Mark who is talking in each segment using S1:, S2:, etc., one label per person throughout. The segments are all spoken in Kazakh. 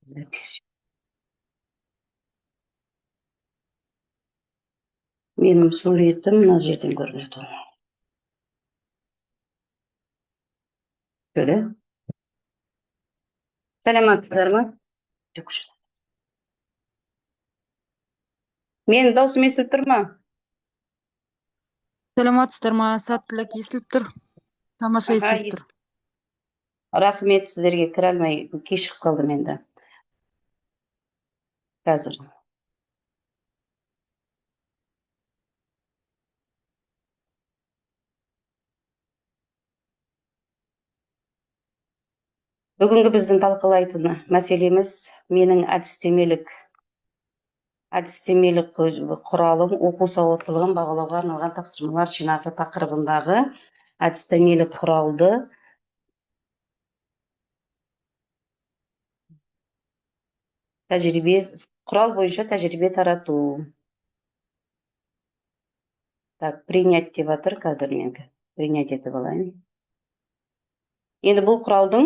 S1: Запись. Менің суретім мына жерден көрінеді. Böyle. Саламатсыздар ма? Жоқ, жоқ. Менің даусым естіліп тұр ма?
S2: Саламатсыздар ма? Сәттілік естіліп тұр. Тамаша
S1: Аха,
S2: естіліп тұр.
S1: рахмет, сіздерге кіре алмай кешігіп қалдым енді. Қазір. Бүгінгі біздің талқылайтын мәселеміз менің әдістемелік құралым оқу сауаттылығын бағалауға арналған тапсырмалар жинағы тақырыбындағы әдістемелік құралды құрал бойынша тәжірибе тарату. Так, принять деп жатыр қазір менікі. Принять етіп алайын. Енді бұл құралдың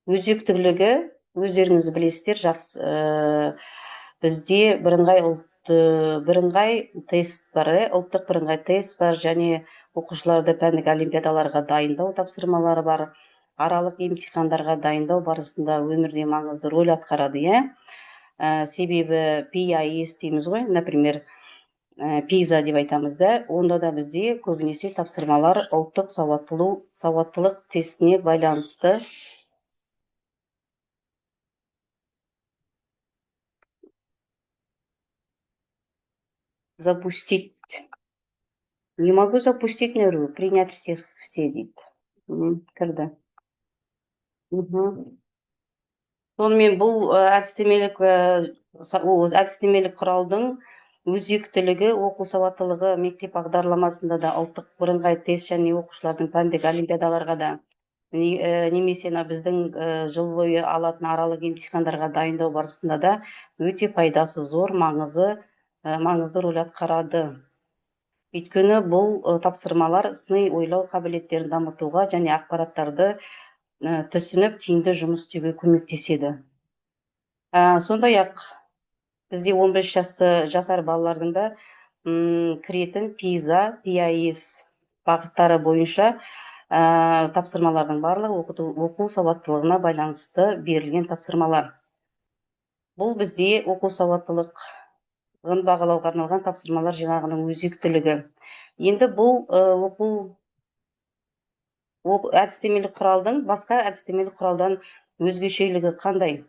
S1: өзектілігі өздеріңіз білесіздер, жақсы. Бізде бірыңғай тест бар, ұлттық бірыңғай тест бар, және оқушыларды пәндік олимпиадаларға дайындау тапсырмалары бар. Аралық емтихандарға дайындау барысында өмірде маңызды рөл атқарады, себебі PIS дейміз ғой, например, PISA деп айтамыз да, онда да бізде көбінесе тапсырмалар ұлттық сауаттылық тестіне байланысты. Запустить. Не могу запустить, наверное, принять все дейді. Кірді. Сонымен бұл әдістемелік құралдың өзектілігі оқу сауаттылығы мектеп бағдарламасында да, ұлттық бірыңғай тест және оқушылардың пәндік олимпиадаларға да, немесе біздің жыл бойы алатын аралық емтихандарға дайындау барысында да өте пайдасы зор, маңызды рөл атқарады. Өйткені бұл тапсырмалар сыни ойлау қабілеттерін дамытуға және ақпараттарды түсініп тиімді жұмыс істеуге көмектеседі. Сондай-ақ бізде 15 жасар балалардың да кіретін PISA, PIS бағыттары бойынша тапсырмалардың барлығы оқу сауаттылығына байланысты берілген тапсырмалар. Бұл бізде оқу сауаттылығын бағалауға арналған тапсырмалар жинағының өзектілігі. Енді бұл әдістемелік құралдың басқа әдістемелік құралдан өзгешелігі қандай?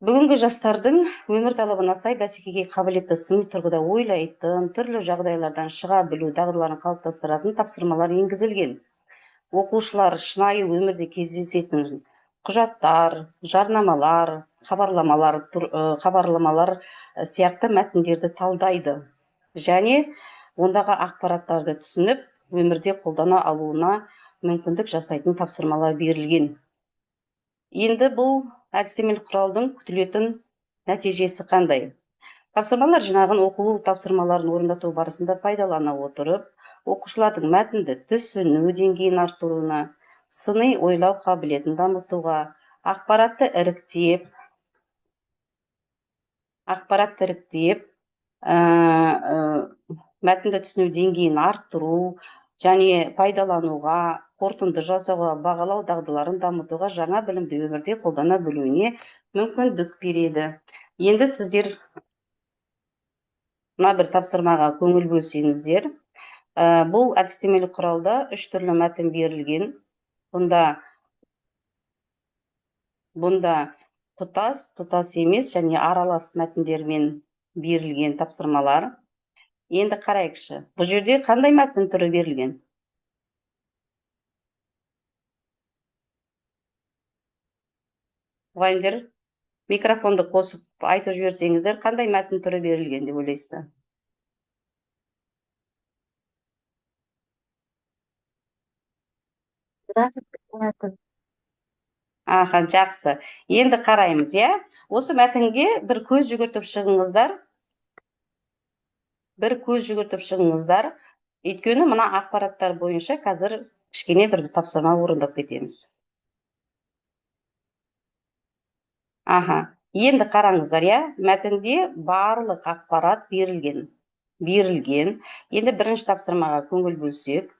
S1: Бүгінгі жастардың өмір талабына сай бәсекеге қабілетті сыни тұрғыда ойлайтын, түрлі жағдайлардан шыға білу дағдыларын қалыптастыратын тапсырмалар енгізілген. Оқушылар шынайы өмірде кездесетін құжаттар, жарнамалар, хабарламалар сияқты мәтіндерді талдайды және ондағы ақпараттарды түсініп, өмірде қолдана алуына мүмкіндік жасайтын тапсырмалар берілген. Енді бұл әдістемелік құралдың күтілетін нәтижесі қандай? Тапсырмалар жинағын оқу тапсырмаларын орындату барысында пайдалана отырып, оқушылардың мәтінді түсіну деңгейін арттыруына, сыни ойлау қабілетін дамытуға, ақпаратты іріктеп, мәтінді түсіну деңгейін арттыру және пайдалануға, қорытынды жасауға, бағалау дағдыларын дамытуға, жаңа білімді өмірде қолдана білуіне мүмкіндік береді. Енді сіздер мына бір тапсырмаға көңіл бөлсеңіздер, бұл әдістемелік құралда 3 түрлі мәтін берілген. Бұнда тұтас емес және аралас мәтіндермен берілген тапсырмалар. Енді қарайықшы, бұл жерде қандай мәтін түрі берілген? Мұғалімдер, микрофонды қосып айтып жіберсеңіздер, қандай мәтін түрі берілген деп ойлайсыздар? Жақсы. Енді қараймыз, осы мәтінге бір көз жүгіртіп шығыңыздар. Өйткені мына ақпараттар бойынша қазір кішкене бір тапсырма орындап кетеміз. Аха. Енді қараңыздар, иә, мәтінде барлық ақпарат берілген. Енді бірінші тапсырмаға көңіл бөлсек.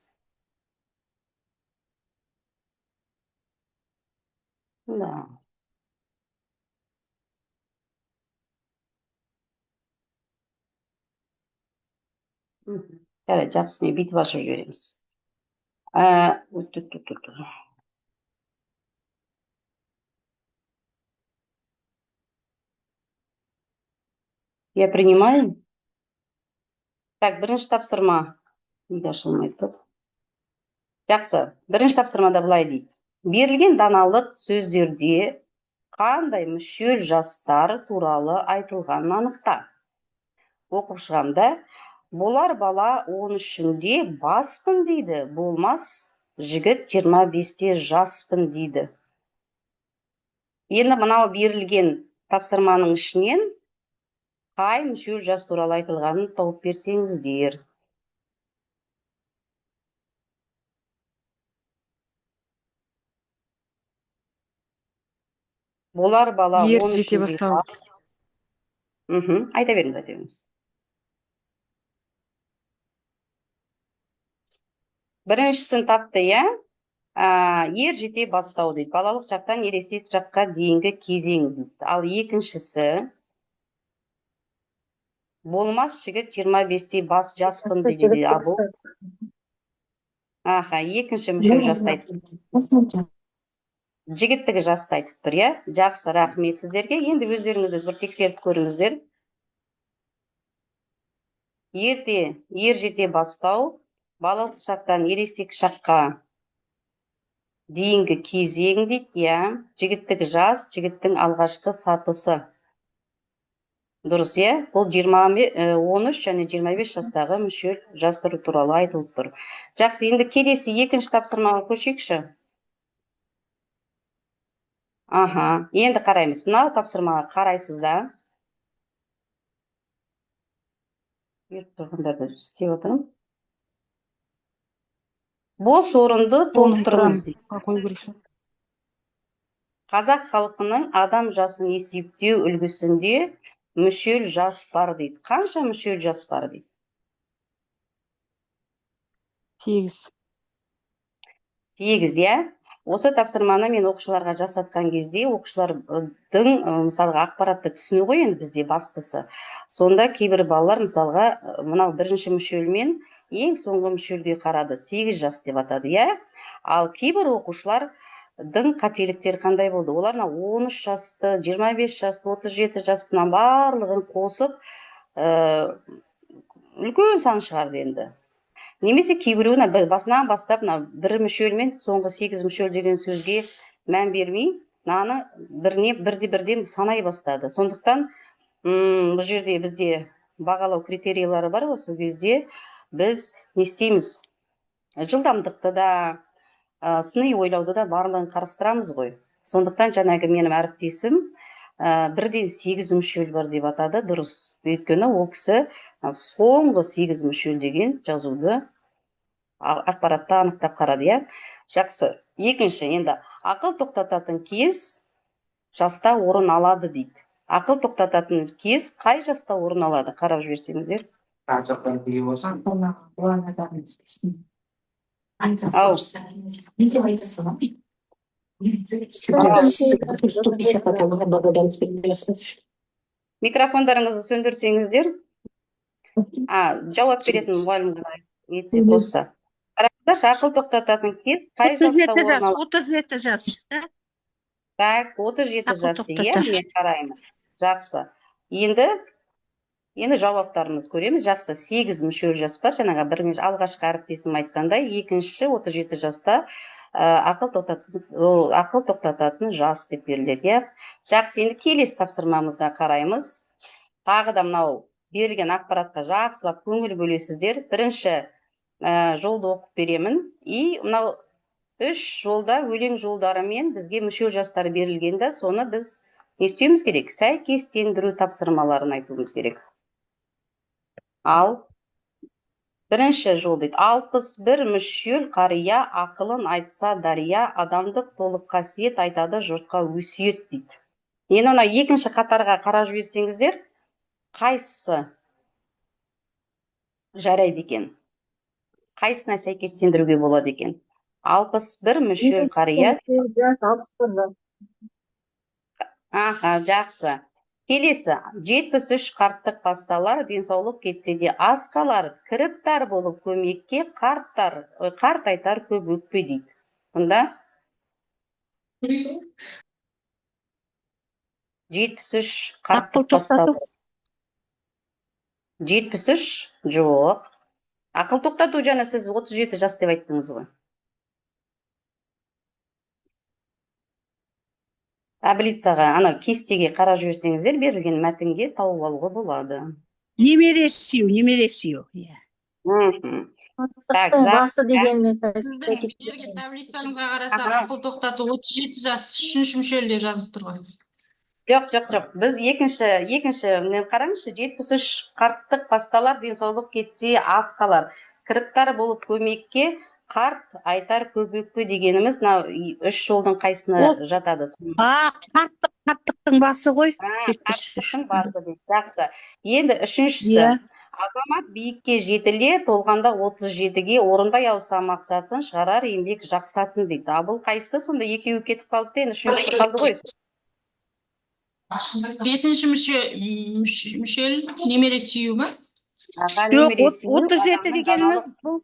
S1: Да. Жарайды, жақсы, мен бүйтіп ашып жібереміз. Я принимаю. Так, бірінші тапсырма. Неге ашылмайды тұр? Жақсы, бірінші тапсырмада былай дейді. Берілген даналық сөздерде қандай мүшел жастар туралы айтылғанын анықта. Оқып шығамда, болар бала 13-шінде баспын дейді, болмас жігіт 25-те жаспын дейді. Енді мынау берілген тапсырманың ішінен қай мүшел жас туралы айтылғанын тауып берсеңіздер. Болар бала
S2: Ер
S1: 13-шінде
S2: жете бастау.
S1: Айта беріңіз. Біріншісін тапты, иә? Ер жете бастау дейді. Балалық жақтан ересек жаққа дейінгі кезең дейді. Ал екіншісі болмас жігіт 25-те жаспын дейді. Екінші мүшел жасты айтып. Жігіттігі жасты айтып тұр, иә? Жақсы, рахмет сіздерге. Енді өздеріңізді бір тексеріп көріңіздер. Ер жете бастау, балалық шақтан ересек шаққа дейінгі кезең дейді, иә? Жігіттігі жас, жігіттің алғашқы сатысы. Дұрыс, иә? Бұл 13 және 25 жастағы мүшел жастар туралы айтылып тұр. Жақсы, енді келесі екінші тапсырмаға көшейікші. Енді қараймыз. Мынау тапсырмаға қарайсыз да. Тұрғындарды істеп отырмын. Бос орынды толтырыңыз дейді. Қазақ халқының адам жасын есептеу үлгісінде мүшел жас бар дейді. Қанша мүшел жас бар дейді?
S2: 8.
S1: 8, иә? Осы тапсырманы мен оқушыларға жасатқан кезде, оқушылардың мысалға ақпаратты түсіну ғой енді бізде бастысы. Сонда кейбір балалар мысалға мынау бірінші мүшелмен ең соңғы мүшелге қарады, 8 жас деп атады, иә? Ал кейбір оқушылардың қателіктері қандай болды? Олар 13 жасты, 25 жасты, 37 жастынан барлығын қосып, үлкен сан шығарды енді. Немесе кейбіреуіне басынан бастап бір мүшелмен соңғы 8 мүшел деген сөзге мән бермей, наны бірден санай бастады. Сондықтан бұл жерде бізде бағалау критериялары бар ғой, сол кезде біз не істейміз? Жылдамдықты да, сыни ойлауды да барлығын қарастырамыз ғой. Сондықтан жаңағы менің әріптесім 1-ден 8 мүшел бар деп атады, дұрыс. Өйткені ол кісі соңғы 8 мүшел деген жазуды ақпаратта анықтап қарады, иә? Жақсы. Екінші, енді ақыл тоқтататын кез жаста орын алады дейді. Ақыл тоқтататын кез қай жаста орын алады? Қарап жіберсеңіздер. Микрофондарыңызды сөндірсеңіздер. Жауап беретін мұғалім етсе қосса. Қараңыздаршы, ақыл тоқтататын кез қай жаста орын алады?
S3: 37 жас.
S1: Так, 37 жасты, иә, мен қараймын. Жақсы. Енді жауаптарымыз көреміз. Жақсы, 8 мүшел жас бар. Жаңағы бірінші алғашқы әріптесім айтқандай, екінші 37 жаста ақыл тоқтататын жас деп беріледі, иә. Жақсы, енді келесі тапсырмамызға қараймыз. Тағы да мынау берілген ақпаратқа жақсылап көңіл бөлесіздер. Бірінші жолды оқып беремін. Мынау 3 жолда өлең жолдарымен бізге мүшел жастары берілгенде, соны біз не істеуіміз керек? Сәйкестендіру тапсырмаларын айтуымыз керек. Ал бірінші жол дейді. 61 мүшел қария ақылын айтса дария, адамдық толық қасиет айтады жұртқа өсиет дейді. Енді мына екінші қатарға қарап жіберсеңіздер, қайсысы жарайды екен? Қайсына сәйкестендіруге болады екен? 61 мүшел қария. Аха, жақсы. Келесі, 73 қарттық басталар, денсаулық кетсе де аз қалар, кіріптар болып көмекке қарт айтар көп өкпе дейді. Бұнда 73 қарттық басталар. 73 жоқ. Ақыл тоқтату жаңа сіз 37 жас деп айттыңыз ғой. Таблицаға, ана кестеге қарап жіберсеңіздер, берілген мәтінге тауып алуға болады.
S3: Немере сүю.
S1: Так,
S4: басы дегенмен
S2: Берген таблицаңызға қарасақ, ақыл тоқтату 37 жас, 3-ші мүшел деп жазып тұр ғой.
S1: Жоқ. Біз екінші мені қараңызшы, 73 қарттық басталар, денсаулық кетсе аз қалар. Кіріптар болып көмекке қарт айтар көп өкпе дегеніміз, үш жолдың қайсына жатады?
S3: Қарттықтың басы ғой.
S1: Қарттықтың басы дейді. Жақсы. Енді үшіншісі, азамат биікке жетіле, толғанда 37-ге орындай алса мақсатын шығарар еңбек жақсатын дейді. Бұл қайсысы? Сонда екеуі кетіп қалды, енді үшіншісі қалды ғой.
S2: 5-ші мүшел немере сүю ма?
S3: Жоқ, 37 дегеніміз бұл.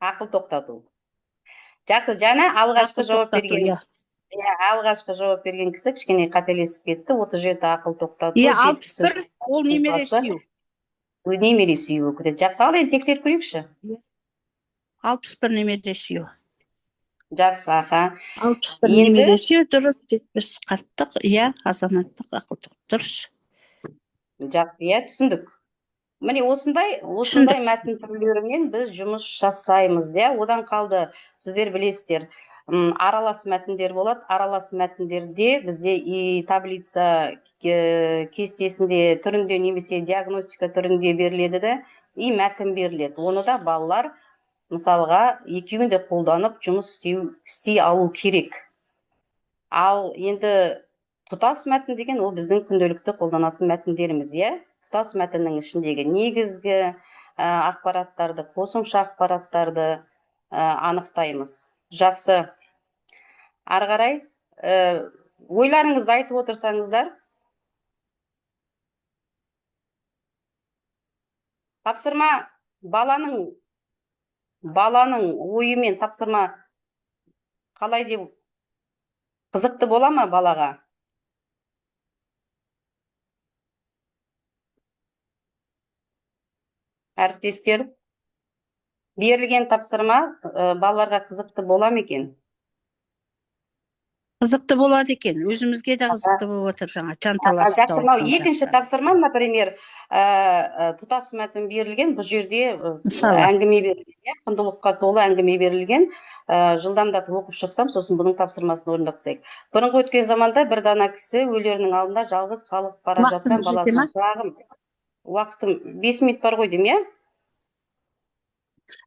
S1: Ақыл тоқтату. Жақсы, жаңа алғашқы жауап берген кісі кішкене қателесіп кетті. 37 ақыл тоқтату.
S3: 61 ол немере сүю.
S1: Немере сүю өкілі. Жақсы, ал енді тексеріп көрейікші.
S3: 61 немере сүю.
S1: Жақсы, аха.
S3: 61 немере сүю дұрыс, 70 қарттық, азаматтық ақыл тоқтату.
S1: Жақсы, түсіндік. Міне осындай мәтін түрлерімен біз жұмыс жасаймыз, одан қалды, сіздер білесіздер, аралас мәтіндер болады. Аралас мәтіндерде бізде таблица кестесінде түрінде немесе диагностика түрінде беріледі де, мәтін беріледі. Оны да балалар мысалға екеуін де қолданып жұмыс істей алу керек. Ал енді тұтас мәтін деген ол біздің күнделікті қолданатын мәтіндеріміз, тұтас мәтіннің ішіндегі негізгі ақпараттарды, қосымша ақпараттарды анықтаймыз. Жақсы. Ары қарай ойларыңызды айтып отырсаңыздар. Тапсырма баланың ойымен тапсырма қалай деп қызықты бола ма балаға? Әріптестер, берілген тапсырма балаларға қызықты бола ма екен?
S3: Қызықты болады екен. Өзімізге де қызықты болып отыр жаңа, жанталасып тауып.
S1: Екінші тапсырма, например, тұтас мәтін берілген, бұл жерде әңгіме берілген, құндылыққа толы әңгіме берілген, жылдамдатып оқып шықсам, сосын бұның тапсырмасын орындап тастайық. Бұрынғы өткен заманда бір дана кісі өлерінің алдында жалғыз қалып бара жатқан баласына сұрағым. Уақытым 5 минут бар ғой дейм,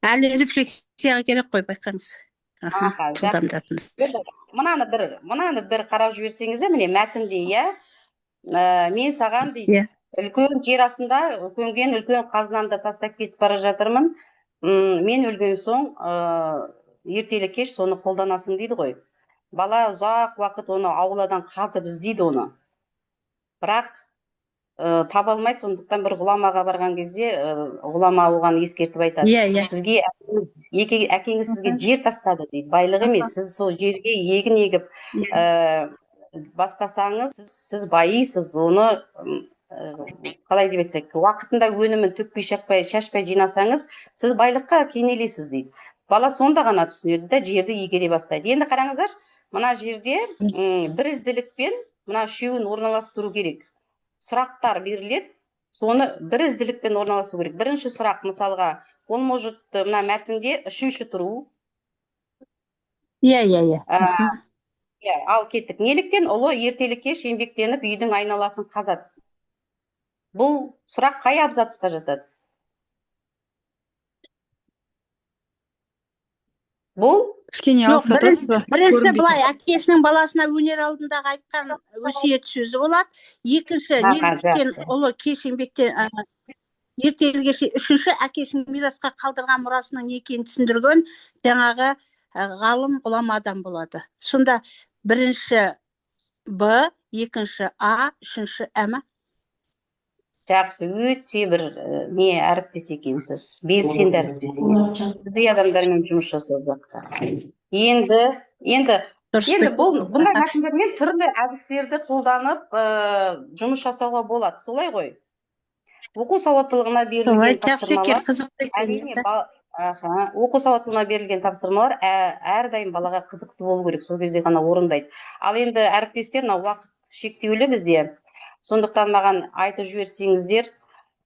S3: Әлі рефлексияға керек қой, байқаңыз. Жылдамдатыңыз.
S1: Мынаны бір қарап жіберсеңіздер, міне мәтінде, мен саған дейді, үлкен жер астында көмген үлкен қазынамды тастап кетіп бара жатырмын. Мен өлген соң ертелі кеш соны қолданасың дейді ғой. Бала ұзақ уақыт оны ауладан қазып іздейді оны. Бірақ таба алмайды, сондықтан бір ғұламаға барған кезде ғұлама оған ескертіп айтады. Сізге әкеңіз сізге жер тастады дейді, байлық емес. Сіз сол жерге егін егіп бастасаңыз, сіз байисыз, оны қалай деп айтсақ, уақытында өнімін төкпей шашпай жинасаңыз, сіз байлыққа кенелесіз дейді. Бала сонда ғана түсінеді да жерді егере бастайды. Енді қараңыздар, мына жерде бір ізділікпен мына үшеуін орналастыру керек. Сұрақтар беріледі, соны бір ізділікпен орналасу керек. Бірінші сұрақ, мысалға, ол может мына мәтінде үшінші тұру. Ал кеттік. Неліктен ұлы ертелі кеш еңбектеніп үйдің айналасын қазады? Бұл сұрақ қай абзацқа жатады? Бұл
S4: Кішкене
S3: Жоқ,
S4: алыстатасыз ба?
S3: бірінші
S4: Көрінбей
S3: былай әкесінің баласына өнер алдындағы айтқан өсиет сөзі болады. Екінші,
S1: Аха,
S3: неліктен
S1: жақсы.
S3: ұлы кеш еңбектен ертелі кешке. Үшінші, әкесінің мирасқа қалдырған мұрасының не екенін түсіндірген жаңағы ғалым ғұлама адам болады. Сонда бірінші Б, екінші А, үшінші Ә ма?
S1: Жақсы, өте бір не әріптес екенсіз. Белсенді әріптес екен. Біздей адамдармен жұмыс жасап жатсақ. Енді
S3: Дұрыс
S1: бұндай
S3: па?
S1: мәтіндермен түрлі әдістерді қолданып жұмыс жасауға болады. Солай ғой. Оқу сауаттылығына
S3: Солай,
S1: берілген
S3: жақсы екен,
S1: тапсырмалар,
S3: қызықты екен.
S1: әрине, оқу сауаттылығына берілген тапсырмалар әрдайым балаға қызықты болу керек, сол кезде ғана орындайды. Ал енді әріптестер, мынау уақыт шектеулі бізде. Сондықтан маған айтып жіберсеңіздер,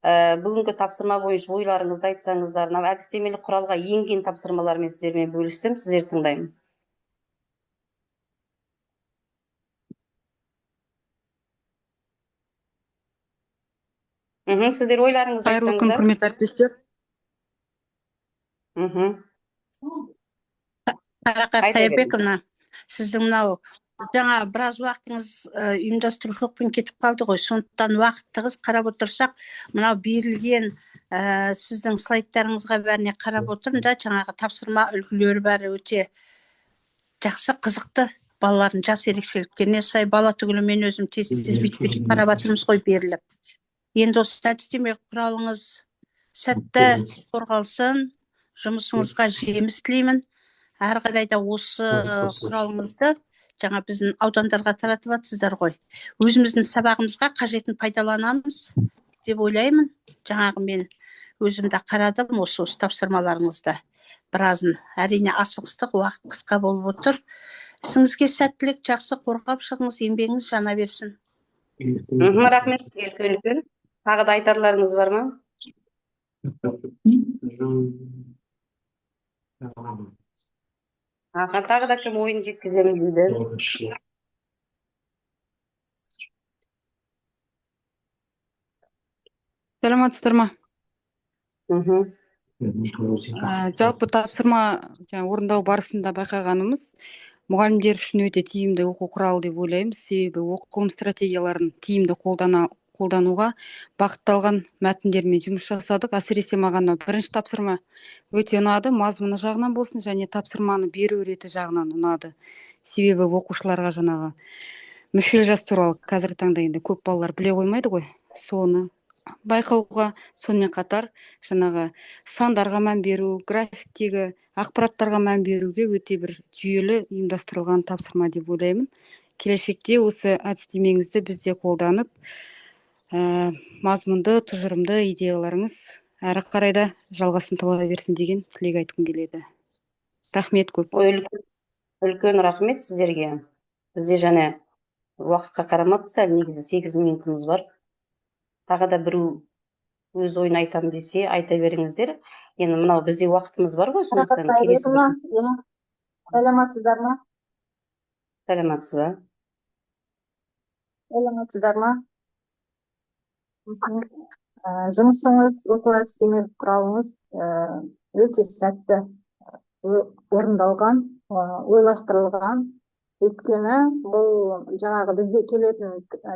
S1: бүгінгі тапсырма бойынша ойларыңызды айтсаңыздар, мынау әдістемелік құралға енген тапсырмалармен сіздермен бөлістім, сіздерді тыңдаймын. Сіздер ойларыңызды
S4: Қайырлы күн,
S1: айтсаңыздар.
S4: құрметті әріптестер.
S3: Қарақат
S1: Айта
S3: Қайырбековна, сіздің мынау жаңа біраз уақытыңыз ұйымдастырушылықпен кетіп қалды ғой. Сондықтан уақыт тығыз қарап отырсақ, мынау берілген сіздің слайдтарыңызға бәріне қарап отырмын да, жаңағы тапсырма үлгілері бәрі өте жақсы, қызықты. Балалардың жас ерекшеліктеріне сай, бала түгілі мен өзім тез бүйтіп қарап жатырмыз ғой беріліп. Енді осы әдістемелік құралыңыз сәтті қорғалсын, жұмысыңызға жеміс тілеймін. Әрі қарай да осы құралыңызды жаңа біздің аудандарға таратып жатсыздар ғой. Өзіміздің сабағымызға қажетін пайдаланамыз деп ойлаймын. Жаңағы мен өзімді қарадым осы тапсырмаларыңызда біразын. Әрине асығыстық, уақыт қысқа болып отыр. Ісіңізге сәттілік, жақсы қорғап шығыңыз, еңбегіңіз жана берсін.
S1: Рахмет сізге үлкен. Тағы да айтарларыңыз бар ма? Тағы да кім ойын жеткіземін дейді.
S4: Саламатсыздар ма? Жалпы тапсырма орындау барысында байқағанымыз, мұғалімдер үшін өте тиімді оқу құралы деп ойлаймыз. Себебі оқылым стратегияларын тиімді қолдануға бағытталған мәтіндермен жұмыс жасадық. Әсіресе маған бірінші тапсырма өте ұнады, мазмұны жағынан болсын, және тапсырманы беру реті жағынан ұнады. Себебі оқушыларға жаңағы мүшел жас туралы қазіргі таңда енді көп балалар біле қоймайды ғой. Соны байқауға, сонымен қатар жаңағы сандарға мән беру, графиктегі ақпараттарға мән беруге өте бір жүйелі ұйымдастырылған тапсырма деп ойлаймын. Келешекте осы әдістемеңізді бізде қолданып, мазмұнды, тұжырымды идеяларыңыз әрі қарай да жалғасын таба берсін деген тілек айтқым келеді. Рахмет көп.
S1: Үлкен рахмет сіздерге. Бізде және уақытқа қарамаппыз, әлі негізі 8 минутымыз бар. Тағы да бір өз ойын айтам десе, айта беріңіздер. Енді мынау бізде уақытымыз бар ғой, сондықтан келесі бір.
S5: Саламатсыздар ма?
S1: Саламатсыз ба?
S5: Саламатсыздар ма? Жұмысыңыз, оқу әдістемелік құралыңыз өте сәтті орындалған, ойластырылған. Өйткені бұл жаңағы бізде келетін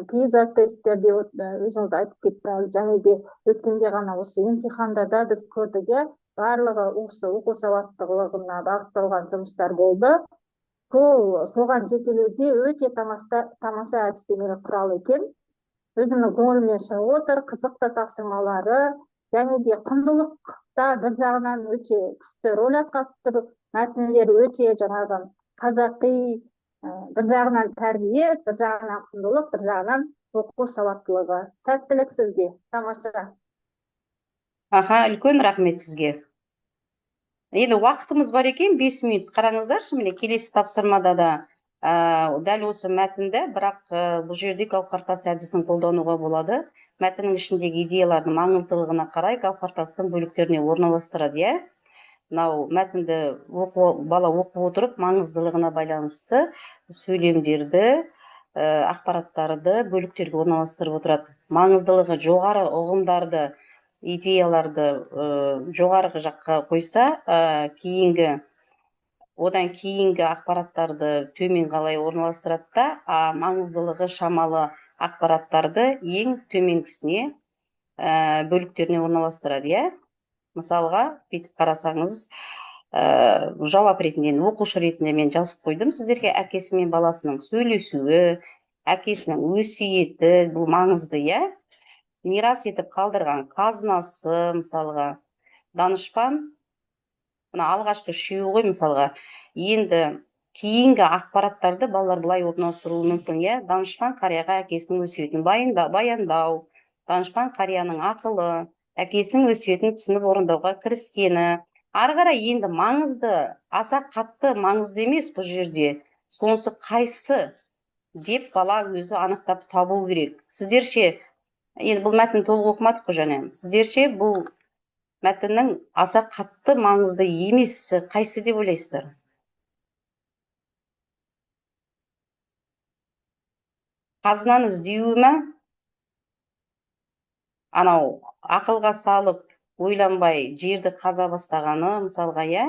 S5: PISA тесттерде өзіңіз айтып кеттіңіз, және де өткенде ғана осы емтиханда да біз көрдік, барлығы осы оқу сауаттылығына бағытталған жұмыстар болды. Соған жетелеуде өте тамаша әдістемелік құрал екен. Өзімнің көңілімнен шығып отыр, қызықты тапсырмалары, және де құндылықта бір жағынан өте күшті рөл атқарып тұр. Мәтіндер өте жаңағы қазақи, бір жағынан тәрбие, бір жағынан құндылық, бір жағынан оқу сауаттылығы. Сәттілік сізге, тамаша.
S1: Үлкен рахмет сізге. Енді уақытымыз бар екен, 5 минут. Қараңыздаршы, міне келесі тапсырмада да дәл осы мәтінді, бірақ бұл жерде гауһартас әдісін қолдануға болады. Мәтіннің ішіндегі идеялардың маңыздылығына қарай гауһартастың бөліктеріне орналастырады, Мынау мәтінді бала оқып отырып, маңыздылығына байланысты сөйлемдерді, ақпараттарды бөліктерге орналастырып отырады. Маңыздылығы жоғары ұғымдарды, идеяларды жоғарғы жаққа қойса, кейінгі одан кейінгі ақпараттарды төмен қалай орналастырады да, маңыздылығы шамалы ақпараттарды ең төменгісіне бөліктеріне орналастырады, иә. Мысалға, бүйтіп қарасаңыз, жауап ретінде, оқушы ретінде мен жазып қойдым сіздерге: әкесі мен баласының сөйлесуі, әкесінің өсиеті, бұл маңызды, иә. Мирас етіп қалдырған қазынасы, мысалға, данышпан, мына алғашқы үшеуі ғой, мысалға. Енді кейінгі ақпараттарды балалар былай орналастыруы мүмкін, иә. Данышпан қарияға әкесінің өсиетін баяндау, данышпан қарияның ақылы, әкесінің өсиетін түсініп орындауға кіріскені. Ары қарай енді маңызды, аса қатты маңызды емес бұл жерде. Сонысы қайсы деп бала өзі анықтап табу керек. Сіздерше, енді бұл мәтін толық оқымадық қой және. Сіздерше бұл мәтіннің аса қатты маңызды емесі қайсы деп ойлайсыздар? Қазынаны іздеуі ме? Анау ақылға салып, ойланбай жерді қаза бастағаны, мысалға, иә.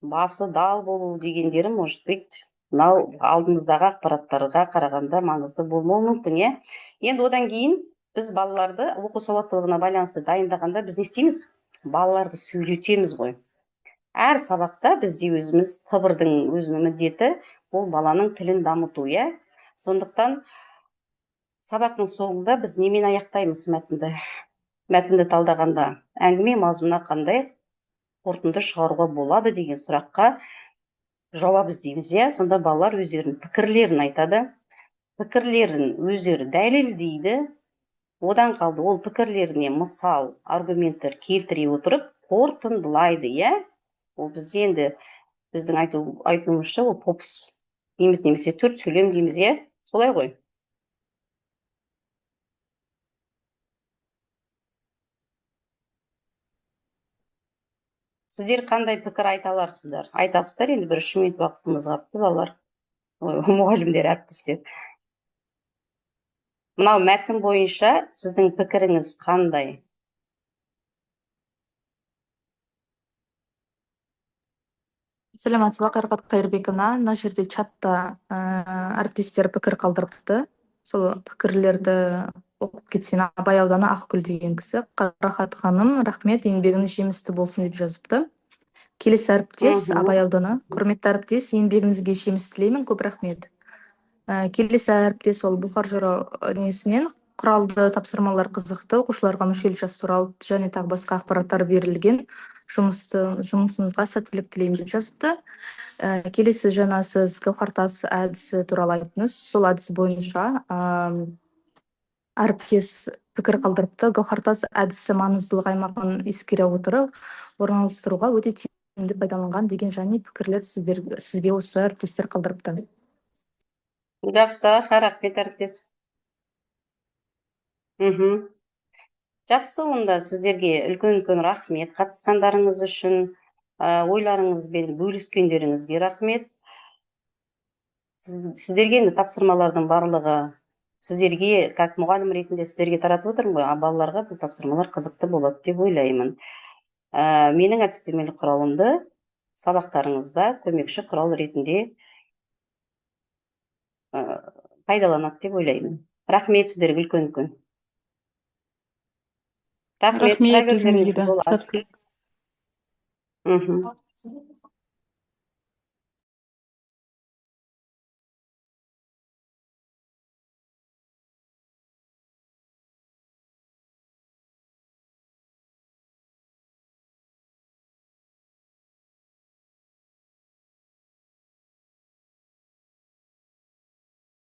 S1: Басы дал болу дегендері, может быть, мынау алдымыздағы ақпараттарға қарағанда маңызды болмауы мүмкін, иә. Енді одан кейін біз балаларды оқу сауаттылығына байланысты дайындағанда біз не істейміз? Балаларды сөйлетеміз ғой. Әр сабақта бізде өзіміз тыбырдың өзінің міндеті, ол баланың тілін дамыту, иә. Сондықтан сабақтың соңында біз немен аяқтаймыз мәтінді? Мәтінді талдағанда әңгіме мазмұнына қандай қорытынды шығаруға болады деген сұраққа жауап іздейміз, иә. Сонда балалар өздерінің пікірлерін айтады, пікірлерін өздері дәлелдейді. Одан қалды ол пікірлеріне мысал, аргументтер келтіре отырып қорытындылайды, иә. Ол бізде енді біздің айтуымызша ол попс дейміз, немесе төрт сөйлем дейміз, иә. Солай ғой. Сіздер қандай пікір айта аларсыздар? Айтасыздар, енді бір 3 минут уақытымыз қалыпты, балалар. Мұғалімдер, әріптестер. Мынау мәтін бойынша сіздің пікіріңіз қандай?
S6: Саламатсызбы, Қайрат Қайырбековна. Мына жерде чатта әріптестер пікір қалдырыпты. Сол пікірлерді оқып кетсең. Абай ауданы Ақгүл деген кісі: Қарахат ханым, рахмет, еңбегіңіз жемісті болсын деп жазыпты. Келесі әріптес Абай ауданы: құрметті әріптес, еңбегіңізге жеміс тілеймін, көп рахмет. Келесі әріптес ол Бұқар Жырау несінен: құралды тапсырмалар қызықты, оқушыларға мүшел жас туралы және тағы басқа ақпараттар берілген, жұмысыңызға сәттілік тілеймін деп жазыпты. Келесі жаңа сіз Гаухартас әдісі туралы айттыңыз. Сол әдіс бойынша әріптес пікір қалдырыпты. Гаухартас әдісі маңыздылық аймағын ескере отырып орналастыруға өте тиімді пайдаланған деген және пікірлер сізге осы әріптестер қалдырыпты.
S1: Жақсы, рахмет әріптес. Жақсы, онда сіздерге үлкен рахмет қатысқандарыңыз үшін, ойларыңызбен бөліскендеріңізге рахмет. Сіздерге енді тапсырмалардың барлығы сіздерге, как мұғалім ретінде сіздерге таратып отырмын ғой, балаларға бұл тапсырмалар қызықты болады деп ойлаймын. Менің әдістемелік құралымды сабақтарыңызда көмекші құрал ретінде пайдаланады деп ойлаймын. Рахмет сіздерге үлкен. Рахмет, шыға
S4: Рахмет, өзіңізге
S1: бергендеріңізге
S4: де.
S1: болады.